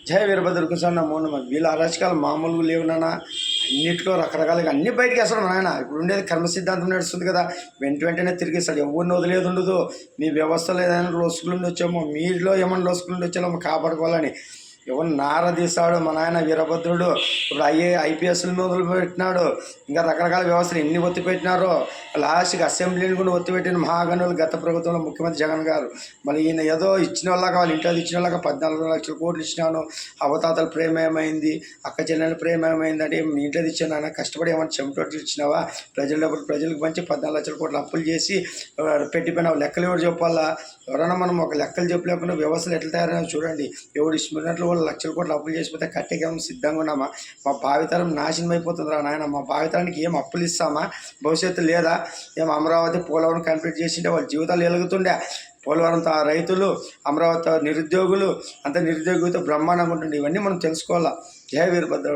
జయ వీరభద్ర కుసాన్న మౌనం. వీళ్ళ అరాచకాలు మామూలుగా లేవు నాన్న. అన్నింటిలో రకరకాలుగా అన్ని బయటికి వేస్తాడు నాయన. ఇప్పుడు ఉండేది కర్మ సిద్ధాంతం నడుస్తుంది కదా, వెంటనే తిరిగిస్తాడు. ఎవరిని వదిలేదు ఉండదు. మీ వ్యవస్థలో ఏదైనా లొసుకులుండి వచ్చామో, మీలో ఏమన్నా లొసుకులుండి వచ్చామో కాపాడుకోవాలని ఎవరు నారదీస్తాడు మా నాయన వీరభద్రుడు. ఇప్పుడు ఐపీఎస్ల మొదలు పెట్టినాడు. ఇంకా రకరకాల వ్యవస్థలు ఎన్ని ఒత్తిపెట్టినారో. లాస్ట్కి అసెంబ్లీని కూడా ఒత్తిపెట్టిన మహాగణులు గత ప్రభుత్వంలో ముఖ్యమంత్రి జగన్ గారు. మళ్ళీ ఈయన ఏదో ఇచ్చిన వాళ్ళగా, వాళ్ళ ఇంట్లో ఇచ్చిన వాళ్ళగా 14 లక్షల కోట్లు ఇచ్చినాను, అవతాతల ప్రేమ ఏమైంది, అక్క చెల్లెల ప్రేమ ఏమైంది అంటే మీ ఇంట్లో ఇచ్చాను, కష్టపడి ఏమైనా చెమటోట్లు ఇచ్చినావా, ప్రజల డబ్బులు ప్రజలకు మంచి 14 లక్షల కోట్లు అప్పులు చేసి పెట్టిపోయినావు. లెక్కలు ఎవరు చెప్పాలా? ఎవరైనా మనం ఒక లెక్కలు చెప్పలేకుండా వ్యవస్థలు ఎట్లా తయారైనా చూడండి. ఎవరు ఇచ్చినట్లు వాళ్ళు లక్షల కోట్లు అప్పులు చేసిపోతే కట్టేకేమో సిద్ధంగా ఉన్నామా? మా భావితరం నాశనం అయిపోతుందిరా నాయన. మా భావితరానికి ఏం అప్పులు ఇస్తామా? భవిష్యత్తు లేదా? ఏం అమరావతి పోలవరం కంప్లీట్ చేసింటే వాళ్ళ జీవితాలు వెలుగుతుండే. పోలవరంతో రైతులు, అమరావతి నిరుద్యోగులు, అంత నిరుద్యోగులతో బ్రహ్మాండంగా ఉంటుండే. ఇవన్నీ మనం తెలుసుకోవాలా. జయ వీరభద్ర.